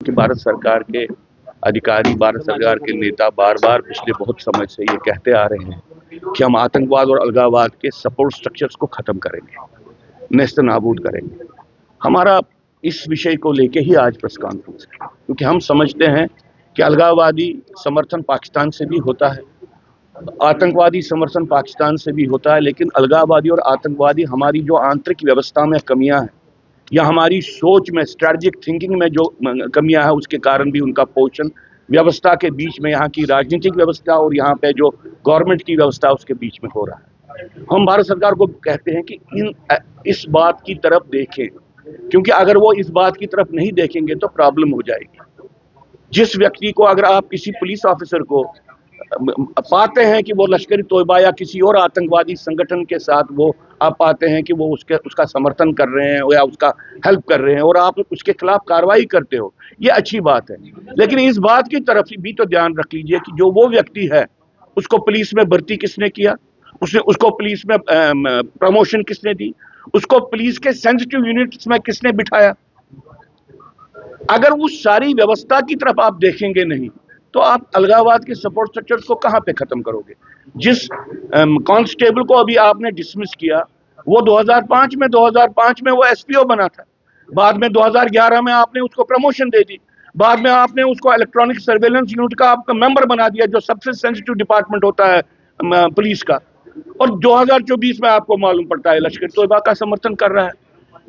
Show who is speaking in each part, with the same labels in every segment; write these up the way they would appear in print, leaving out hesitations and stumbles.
Speaker 1: कि भारत सरकार के अधिकारी, भारत सरकार के नेता बार बार पिछले बहुत समय से ये कहते आ रहे हैं कि हम आतंकवाद और अलगाववाद के सपोर्ट स्ट्रक्चर्स को खत्म करेंगे, नेस्त नाबूद करेंगे। हमारा इस विषय को लेके ही आज प्रेस कॉन्फ्रेंस है, क्योंकि हम समझते हैं कि अलगाववादी समर्थन पाकिस्तान से भी होता है, आतंकवादी समर्थन पाकिस्तान से भी होता है, लेकिन अलगाववादी और आतंकवादी हमारी जो आंतरिक व्यवस्था में कमियां हैं या हमारी सोच में, स्ट्रैटेजिक थिंकिंग में जो कमियां हैं, उसके कारण भी उनका पोषण व्यवस्था के बीच में, यहाँ की राजनीतिक व्यवस्था और यहाँ पे जो गवर्नमेंट की व्यवस्था उसके बीच में हो रहा है। हम भारत सरकार को कहते हैं कि इस बात की तरफ देखें, क्योंकि अगर वो इस बात की तरफ नहीं देखेंगे तो प्रॉब्लम हो जाएगी। जिस व्यक्ति को, अगर आप किसी पुलिस ऑफिसर को पाते हैं कि वो लश्कर तोयबा या किसी और आतंकवादी संगठन के साथ वो आप पाते हैं कि वो उसका समर्थन कर रहे हैं या उसका हेल्प कर रहे हैं और आप उसके खिलाफ कार्रवाई करते हो, ये अच्छी बात है। लेकिन इस बात की तरफ भी तो ध्यान रख लीजिए कि जो वो व्यक्ति है उसको पुलिस में भर्ती किसने किया, उसको पुलिस में प्रमोशन किसने दी, उसको पुलिस के सेंसिटिव यूनिट्स में किसने बिठाया। अगर उस सारी व्यवस्था की तरफ आप देखेंगे नहीं तो आप अलगाववाद के सपोर्ट स्ट्रक्चर्स को कहां पे खत्म करोगे। जिस कांस्टेबल को अभी आपने डिसमिस किया, वो 2005 में वो एसपीओ बना था, बाद में 2011 में आपने उसको प्रमोशन दे दी, बाद में आपने उसको इलेक्ट्रॉनिक सर्वेलेंस यूनिट का आपका मेंबर बना दिया, जो सबसे सेंसिटिव डिपार्टमेंट होता है पुलिस का। और 2024 में आपको मालूम पड़ता है लश्कर तोयबा का समर्थन कर रहा है।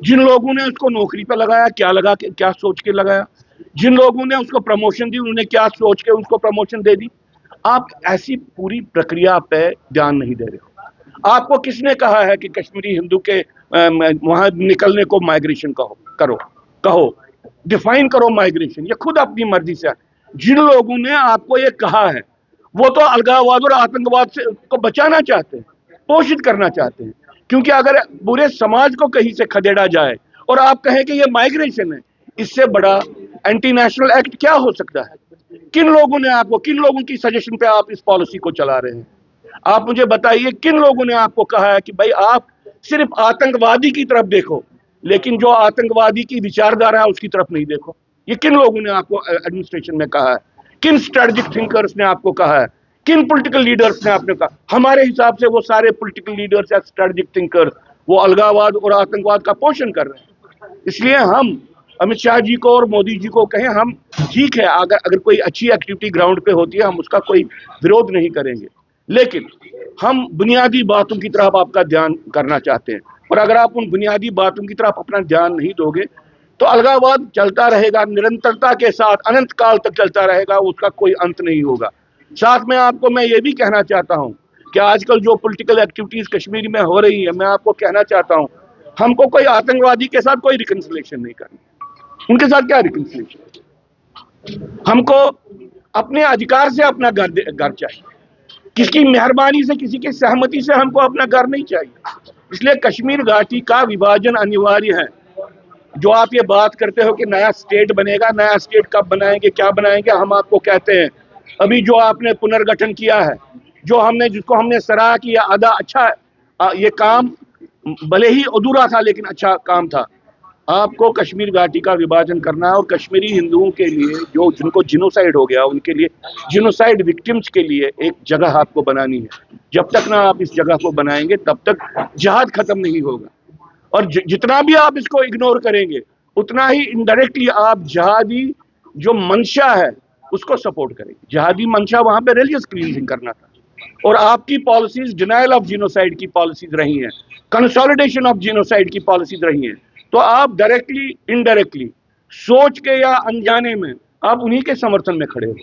Speaker 1: जिन लोगों ने उसको नौकरी पे लगाया, क्या सोच के लगाया, जिन लोगों ने उसको प्रमोशन दी, उन्होंने क्या सोच के उसको प्रमोशन दे दी। आप ऐसी पूरी प्रक्रिया पे ध्यान नहीं दे रहे हो। आपको किसने कहा है कि कश्मीरी हिंदू के वहां निकलने को माइग्रेशन कहो, डिफाइन करो माइग्रेशन, ये खुद अपनी मर्जी से। जिन लोगों ने आपको ये कहा है वो तो अलगाववाद और आतंकवाद से को बचाना चाहते हैं, पोषित करना चाहते हैं। क्योंकि अगर पूरे समाज को कहीं से खदेड़ा जाए और आप कहें कि ये माइग्रेशन है, इससे बड़ा एंटी नेशनल एक्ट क्या हो सकता है। किन लोगों की सजेशन पे आप इस पॉलिसी को चला रहे हैं। आप मुझे बताइए, किन लोगों ने आपको कहा है कि भाई आप सिर्फ आतंकवादी की तरफ देखो, लेकिन जो आतंकवादी की विचारधारा है उसकी तरफ नहीं देखो। ये किन लोगों ने आपको एडमिनिस्ट्रेशन में कहा है, किन स्ट्रेटेजिक थिंकर्स ने आपको कहा है, किन पॉलिटिकल लीडर्स ने आपने कहा। हमारे हिसाब से वो सारे पॉलिटिकल लीडर्स या स्ट्रेटेजिक थिंकर्स वो अलगाववाद और आतंकवाद का पोषण कर रहे हैं। इसलिए हम अमित शाह जी को और मोदी जी को कहें, हम ठीक है, अगर कोई अच्छी एक्टिविटी ग्राउंड पे होती है हम उसका कोई विरोध नहीं करेंगे, लेकिन हम बुनियादी बातों की तरफ आपका ध्यान करना चाहते हैं। और अगर आप उन बुनियादी बातों की तरफ अपना ध्यान नहीं दोगे तो अलगाववाद चलता रहेगा, निरंतरता के साथ अनंत काल तक चलता रहेगा, उसका कोई अंत नहीं होगा। साथ में आपको मैं ये भी कहना चाहता हूँ कि आजकल जो पॉलिटिकल एक्टिविटीज कश्मीर में हो रही है, मैं आपको कहना चाहता हूँ, हमको कोई आतंकवादी के साथ कोई रिकंसिलिएशन नहीं करनी। उनके साथ क्या रिकंसिलिएशन। हमको अपने अधिकार से अपना घर चाहिए, किसकी मेहरबानी से, किसी की सहमति से हमको अपना घर नहीं चाहिए। इसलिए कश्मीर घाटी का विभाजन अनिवार्य है। जो आप ये बात करते हो कि नया स्टेट बनेगा, नया स्टेट कब बनाएंगे, क्या बनाएंगे, हम आपको कहते हैं अभी जो आपने पुनर्गठन किया है, जिसको हमने सराहा किया, आधा अच्छा ये काम भले ही अधूरा था लेकिन अच्छा काम था। आपको कश्मीर घाटी का विभाजन करना है और कश्मीरी हिंदुओं के लिए जिनको जिनोसाइड हो गया, उनके लिए, जिनोसाइड विक्टिम्स के लिए एक जगह आपको बनानी है। जब तक ना आप इस जगह को बनाएंगे तब तक जिहाद खत्म नहीं होगा। और जितना भी आप इसको इग्नोर करेंगे उतना ही इनडायरेक्टली आप जिहादी जो मंशा है उसको सपोर्ट करेंगे। जिहादी मंशा वहां पे रिलीजियस क्लींजिंग करना था और आपकी पॉलिसीज डिनायल ऑफ जिनोसाइड की पॉलिसीज रही हैं, कंसोलिडेशन ऑफ जिनोसाइड की पॉलिसीज रही हैं। तो आप डायरेक्टली इनडायरेक्टली सोच के या अनजाने में आप उन्हीं के समर्थन में खड़े हो।